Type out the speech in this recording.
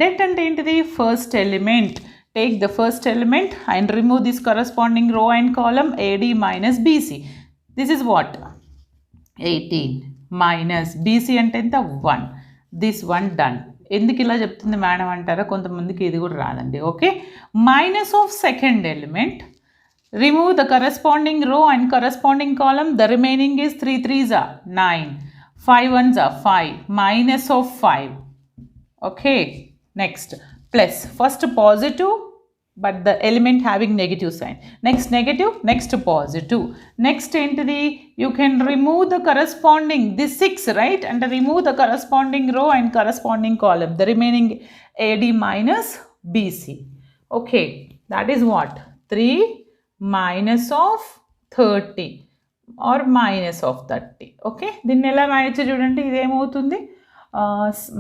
Direct అంటే ఏంటిది? First element. Take the first element and remove this corresponding row and column AD minus BC. This is what? 18 minus BC అంటే ఎంత? 1. This one done. ఎందుకు ఇలా చెప్తుంది madam అంటారా? కొంతమందికి ఇది కూడా రాదండి. Okay, minus of second element, remove the corresponding row and corresponding column. The remaining is 3 3s are 9, 5 1s are 5, minus of 5. Okay, next plus, first positive but the element having negative sign, next negative, next positive, next entity you can remove the corresponding this 6, right, and remove the corresponding row and corresponding column, the remaining AD minus BC. Okay, that is what? 3 minus of 30 or minus of 30. Okay, దీన్ని ఎలా రాయొచ్చు చూడండి. ఇది ఏమవుతుంది?